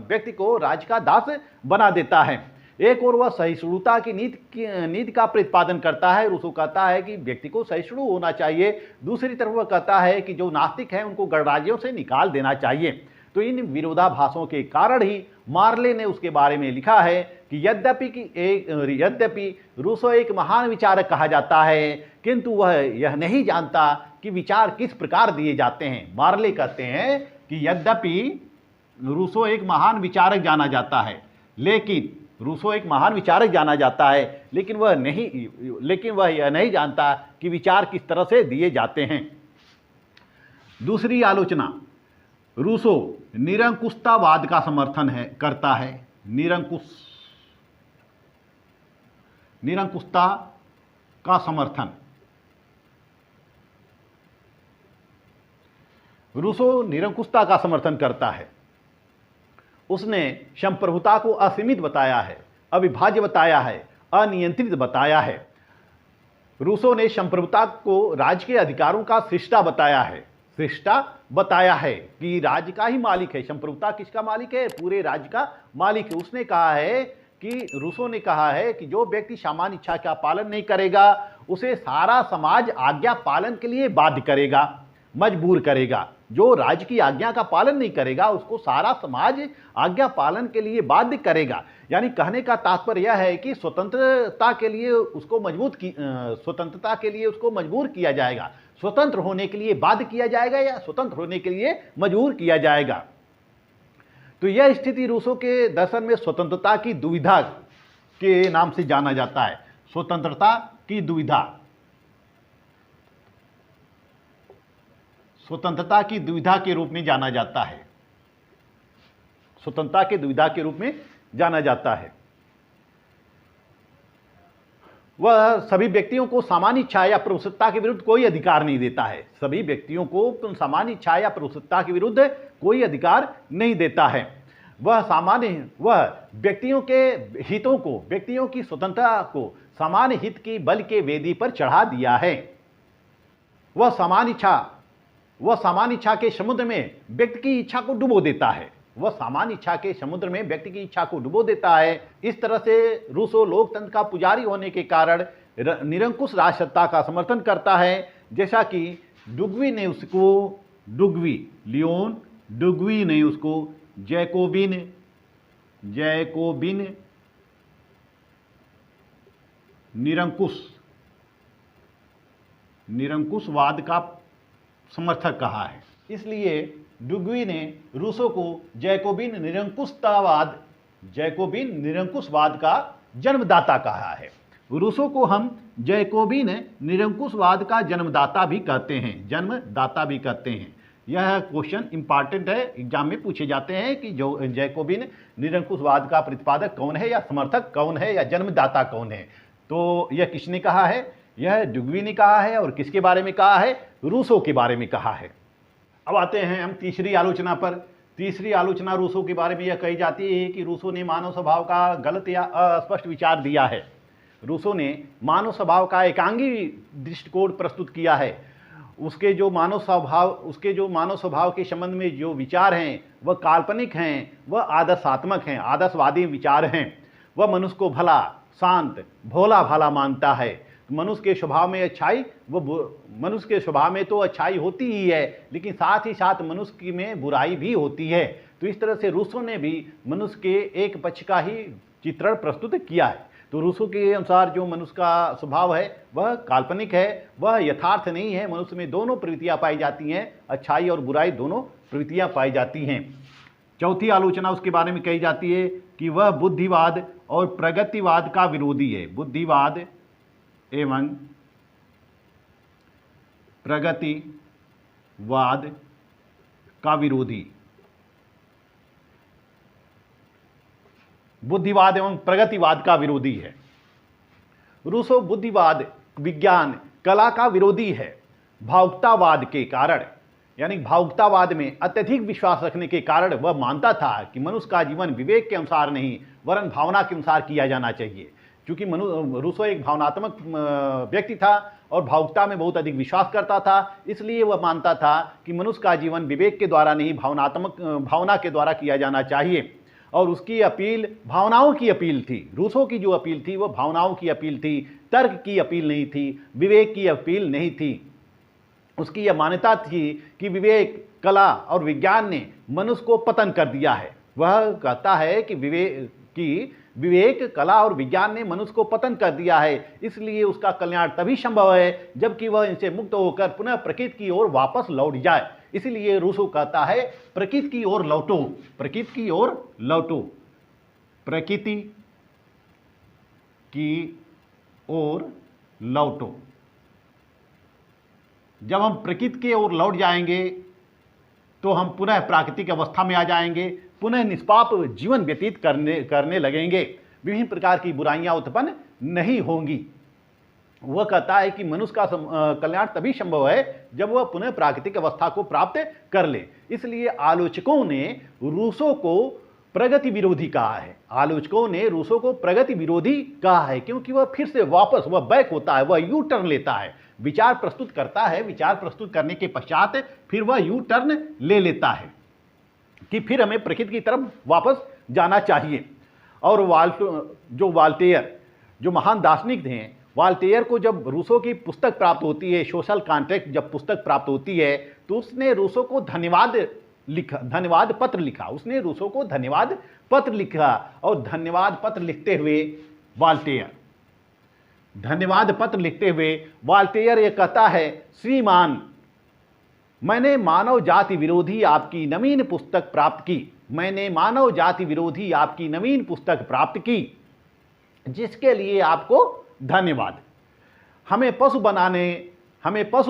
व्यक्ति को राज्य का दास बना देता है। एक ओर वह सहिष्णुता की नीति का प्रतिपादन करता है, रूसो कहता है कि व्यक्ति को सहिष्णु होना चाहिए, दूसरी तरफ वह कहता है कि जो नास्तिक हैं उनको गणराज्यों से निकाल देना चाहिए। तो इन विरोधाभासों के कारण ही मार्ले ने उसके बारे में लिखा है कि यद्यपि रूसो एक महान विचारक कहा जाता है, किंतु वह यह नहीं जानता कि विचार किस प्रकार दिए जाते हैं। मार्ले कहते हैं कि यद्यपि रूसो एक महान विचारक जाना जाता है, लेकिन वह यह नहीं जानता कि विचार किस तरह से दिए जाते हैं। दूसरी आलोचना, रूसो निरंकुशतावाद का समर्थन करता है। निरंकुशता का समर्थन। रूसो निरंकुशता का समर्थन करता है। उसने संप्रभुता को असीमित बताया है, अविभाज्य बताया है, अनियंत्रित बताया है। रूसो ने संप्रभुता को राज्य के अधिकारों का सृष्टा बताया है कि राज्य का ही मालिक है। संप्रभुता किसका मालिक है? पूरे राज्य का मालिक है। उसने कहा है कि रूसो ने कहा है कि जो व्यक्ति सामान्य इच्छा का पालन नहीं करेगा उसे सारा समाज आज्ञा पालन के लिए बाध्य करेगा, मजबूर करेगा। जो राज्य की आज्ञा का पालन नहीं करेगा उसको सारा समाज आज्ञा पालन के लिए बाध्य करेगा। यानी कहने का तात्पर्य यह है कि स्वतंत्रता के लिए उसको मजबूर किया जाएगा, स्वतंत्र होने के लिए बाध्य किया जाएगा या स्वतंत्र होने के लिए मजबूर किया जाएगा। तो यह स्थिति रूसो के दर्शन में स्वतंत्रता की दुविधा के नाम से जाना जाता है। स्वतंत्रता की दुविधा के रूप में जाना जाता है। स्वतंत्रता के दुविधा के रूप में जाना जाता है। वह सभी व्यक्तियों को सामान्य इच्छा या प्रभुसत्ता के विरुद्ध कोई अधिकार नहीं देता है। सभी व्यक्तियों को सामान्य इच्छा या प्रभुसत्ता के विरुद्ध कोई अधिकार नहीं देता है। वह व्यक्तियों के हितों को, व्यक्तियों की स्वतंत्रता को सामान्य हित की बल के वेदी पर चढ़ा दिया है। वह सामान्य इच्छा के समुद्र में व्यक्ति की इच्छा को डुबो देता है। इस तरह से रूसो लोकतंत्र का पुजारी होने के कारण निरंकुश राजसत्ता का समर्थन करता है। जैसा कि डुग्वी ने उसको जैकोबिन निरंकुशवाद का समर्थक कहा है। इसलिए डुग्वी ने रूसो को जैकोबिन निरंकुशवाद का जन्मदाता कहा है। रूसो को हम जैकोबिन निरंकुशवाद का जन्मदाता भी कहते हैं। यह क्वेश्चन इंपॉर्टेंट है, एग्जाम में पूछे जाते हैं कि जो जैकोबिन निरंकुशवाद का प्रतिपादक कौन है या समर्थक कौन है या जन्मदाता कौन है। तो यह किसने कहा है? यह डुग्वी ने कहा है। और किसके बारे में कहा है? रूसो के बारे में कहा है। अब आते हैं हम तीसरी आलोचना पर। तीसरी आलोचना रूसो के बारे में यह कही जाती है कि रूसो ने मानव स्वभाव का गलत या अस्पष्ट विचार दिया है। रूसो ने मानव स्वभाव का एकांगी दृष्टिकोण प्रस्तुत किया है। उसके जो मानव स्वभाव के संबंध में जो विचार हैं वह काल्पनिक हैं, वह आदर्शात्मक हैं, आदर्शवादी विचार हैं। वह मनुष्य को भला, शांत, भोला भाला मानता है। मनुष्य के स्वभाव में अच्छाई, मनुष्य के स्वभाव में तो अच्छाई होती ही है, लेकिन साथ ही साथ मनुष्य में बुराई भी होती है। तो इस तरह से रूसो ने भी मनुष्य के एक पक्ष का ही चित्रण प्रस्तुत किया है। तो रूसो के अनुसार जो मनुष्य का स्वभाव है वह काल्पनिक है, वह यथार्थ नहीं है। मनुष्य में दोनों प्रवृत्तियां पाई जाती हैं, अच्छाई और बुराई दोनों प्रवृत्तियां पाई जाती हैं। चौथी आलोचना उसके बारे में कही जाती है कि वह बुद्धिवाद और प्रगतिवाद का विरोधी है। बुद्धिवाद एवं प्रगतिवाद का विरोधी, बुद्धिवाद एवं प्रगतिवाद का विरोधी है। रूसो बुद्धिवाद, विज्ञान, कला का विरोधी है। भावुकतावाद के कारण, यानी भावुकतावाद में अत्यधिक विश्वास रखने के कारण वह मानता था कि मनुष्य का जीवन विवेक के अनुसार नहीं वरन भावना के अनुसार किया जाना चाहिए। क्योंकि रूसो एक भावनात्मक व्यक्ति था और भावुकता में बहुत अधिक विश्वास करता था, इसलिए वह मानता था कि मनुष्य का जीवन विवेक के द्वारा नहीं भावना के द्वारा किया जाना चाहिए। और उसकी अपील भावनाओं की अपील थी। रूसो की जो अपील थी वह भावनाओं की अपील थी, तर्क की अपील नहीं थी, विवेक की अपील नहीं थी। उसकी यह मान्यता थी कि विवेक, कला और विज्ञान ने मनुष्य को पतन कर दिया है। वह कहता है कि विवेक, कला और विज्ञान ने मनुष्य को पतन कर दिया है, इसलिए उसका कल्याण तभी संभव है जबकि वह इनसे मुक्त होकर पुनः प्रकृति की ओर वापस लौट जाए। इसलिए रूसो कहता है प्रकृति की ओर लौटो, प्रकृति की ओर लौटो, प्रकृति की ओर लौटो। जब हम प्रकृति की ओर लौट जाएंगे तो हम पुनः प्राकृतिक अवस्था में आ जाएंगे, पुनः निष्पाप जीवन व्यतीत करने लगेंगे, विभिन्न प्रकार की बुराइयां उत्पन्न नहीं होंगी। वह कहता है कि मनुष्य का कल्याण तभी संभव है जब वह पुनः प्राकृतिक अवस्था को प्राप्त कर ले। इसलिए आलोचकों ने रूसो को प्रगति विरोधी कहा है। आलोचकों ने रूसो को प्रगति विरोधी कहा है क्योंकि वह फिर से वापस वह बैक होता है, वह यू टर्न लेता है, विचार प्रस्तुत करता है, विचार प्रस्तुत करने के पश्चात फिर वह यू टर्न ले लेता है कि फिर हमें प्रकृति की तरफ वापस जाना चाहिए। और वाल्टेयर जो महान दार्शनिक थे, वाल्टेयर को जब रूसो की पुस्तक प्राप्त होती है, सोशल कॉन्ट्रैक्ट जब पुस्तक प्राप्त होती है, तो उसने रूसो को धन्यवाद पत्र लिखा। उसने रूसो को धन्यवाद पत्र लिखा और धन्यवाद पत्र लिखते हुए वाल्टेयर ये कहता है, श्रीमान, मैंने मानव जाति विरोधी आपकी नवीन पुस्तक प्राप्त की, मैंने मानव जाति विरोधी आपकी नवीन पुस्तक प्राप्त की, जिसके लिए आपको धन्यवाद। हमें पशु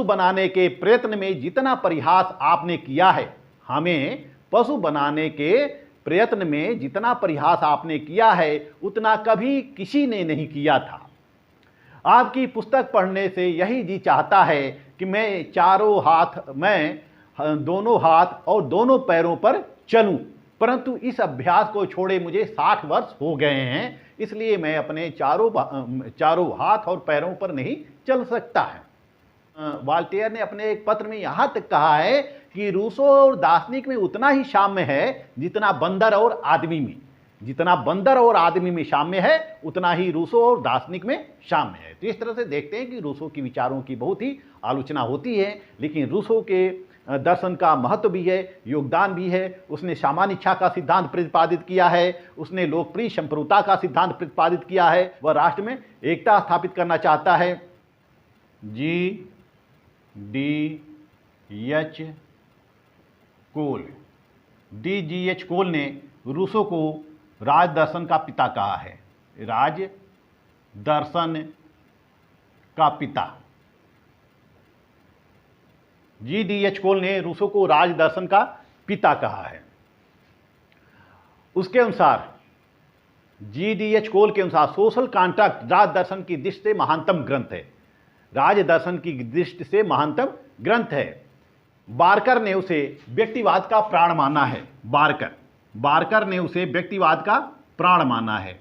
बनाने के प्रयत्न में जितना परिहास आपने किया है, हमें पशु बनाने के प्रयत्न में जितना परिहास आपने किया है उतना कभी किसी ने नहीं किया था। आपकी पुस्तक पढ़ने से यही जी चाहता है कि मैं दोनों हाथ और दोनों पैरों पर चलूं, परंतु इस अभ्यास को छोड़े मुझे 60 वर्ष हो गए हैं, इसलिए मैं अपने चारों हाथ और पैरों पर नहीं चल सकता है। वाल्टेयर ने अपने एक पत्र में यहां तक कहा है कि रूसो और दार्शनिक में उतना ही साम्य है जितना बंदर और आदमी में, जितना बंदर और आदमी में साम्य है उतना ही रूसो और दार्शनिक में साम्य है। तो इस तरह से देखते हैं कि रूसो की विचारों की बहुत ही आलोचना होती है, लेकिन रूसो के दर्शन का महत्व भी है, योगदान भी है। उसने सामान्य इच्छा का सिद्धांत प्रतिपादित किया है, उसने लोकप्रिय संप्रभुता का सिद्धांत प्रतिपादित किया है, वह राष्ट्र में एकता स्थापित करना चाहता है। D.G.H. कोल ने रूसो को राजदर्शन का पिता कहा है, राजदर्शन का पिता। G.D.H. कोल ने रूसो को राजदर्शन का पिता कहा है। उसके अनुसार G.D.H. कोल के अनुसार सोशल कॉन्ट्रैक्ट राजदर्शन की दृष्टि से महानतम ग्रंथ है, राजदर्शन की दृष्टि से महानतम ग्रंथ है। बारकर ने उसे व्यक्तिवाद का प्राण माना है। बारकर ने उसे व्यक्तिवाद का प्राण माना है।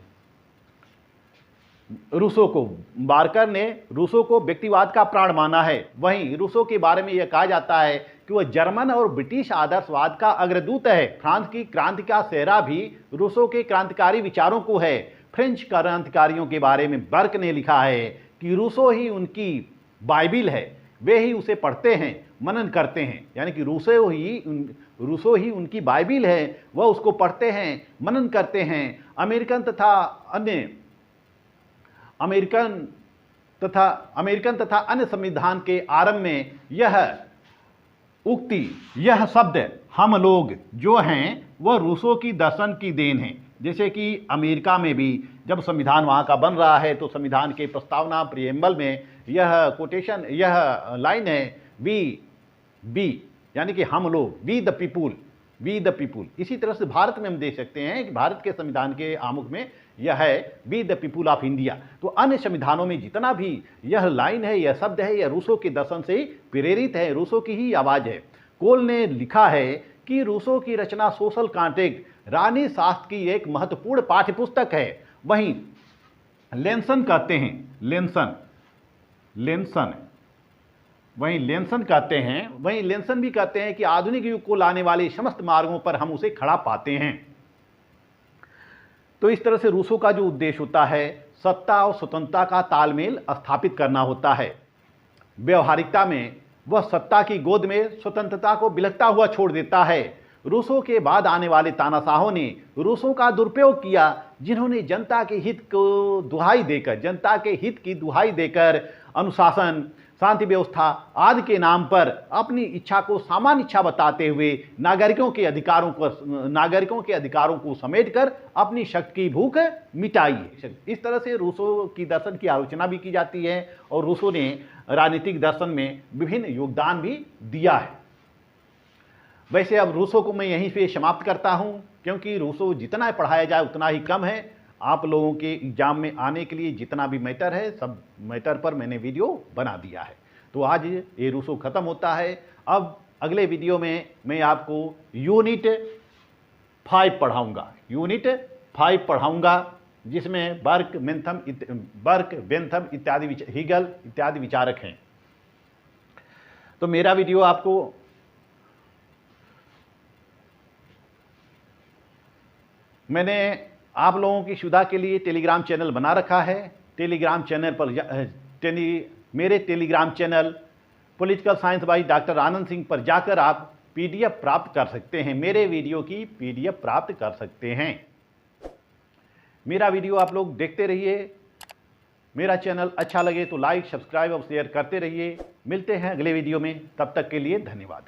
बारकर ने रूसो को व्यक्तिवाद का प्राण माना है। वहीं रूसो के बारे में यह कहा जाता है कि वह जर्मन और ब्रिटिश आदर्शवाद का अग्रदूत है। फ्रांस की क्रांति का सेहरा भी रूसो के क्रांतिकारी विचारों को है। फ्रेंच क्रांतिकारियों के बारे में बर्क ने लिखा है कि रूसो ही उनकी बाइबिल है, वे ही उसे पढ़ते हैं, मनन करते हैं। यानी कि रूसो ही उनकी बाइबिल है, वह उसको पढ़ते हैं, मनन करते हैं। अमेरिकन तथा अन्य संविधान के आरंभ में यह शब्द हम लोग जो हैं वह रूसो की दर्शन की देन है। जैसे कि अमेरिका में भी जब संविधान वहाँ का बन रहा है तो संविधान के प्रस्तावना प्रिएम्बल में यह लाइन है वी यानी कि हम लोग, वी द पीपुल। इसी तरह से भारत में हम देख सकते हैं कि भारत के संविधान के आमुख में यह है we the people of India. तो अन्य संविधानों में जितना भी यह लाइन है, यह शब्द है, यह रूसो के दर्शन से ही प्रेरित है, रूसो की ही आवाज़ है। कोल ने लिखा है कि रूसो की रचना सोशल कॉन्ट्रैक्ट रानी शास्त्र की एक महत्वपूर्ण पाठ्यपुस्तक है। वहीं लेंसन कहते हैं कि आधुनिक युग को लाने वाले समस्त मार्गों पर हम उसे खड़ा पाते हैं। तो इस तरह से रूसो का जो उद्देश्य होता है, सत्ता और स्वतंत्रता का तालमेल स्थापित करना होता है। व्यवहारिकता में वह सत्ता की गोद में स्वतंत्रता को बिलखता हुआ छोड़ देता है। रूसो के बाद आने वाले तानाशाहों ने रूसो का दुरुपयोग किया, जिन्होंने जनता के हित की दुहाई देकर अनुशासन, शांति व्यवस्था आदि के नाम पर अपनी इच्छा को सामान्य इच्छा बताते हुए नागरिकों के अधिकारों को समेटकर अपनी शक्ति की भूख मिटाई। इस तरह से रूसो की दर्शन की आलोचना भी की जाती है और रूसो ने राजनीतिक दर्शन में विभिन्न योगदान भी दिया है। वैसे अब रूसो को मैं यहीं पे समाप्त करता हूं, क्योंकि रूसो जितना पढ़ाया जाए उतना ही कम है। आप लोगों के एग्जाम में आने के लिए जितना भी मैटर है, सब मैटर पर मैंने वीडियो बना दिया है। तो आज ये रूसो ख़त्म होता है। अब अगले वीडियो में मैं आपको यूनिट 5 पढ़ाऊँगा, जिसमें बर्क, बेंथम इत्यादि हीगल इत्यादि विचारक हैं। तो मेरा वीडियो आपको मैंने आप लोगों की सुविधा के लिए टेलीग्राम चैनल बना रखा है। टेलीग्राम चैनल पर मेरे Telegram channel political science by doctor Anand Singh पर जाकर आप PDF प्राप्त कर सकते हैं, मेरे वीडियो की PDF प्राप्त कर सकते हैं। मेरा वीडियो आप लोग देखते रहिए। मेरा चैनल अच्छा लगे तो लाइक, सब्सक्राइब और शेयर करते रहिए। मिलते हैं अगले वीडियो में, तब तक के लिए धन्यवाद।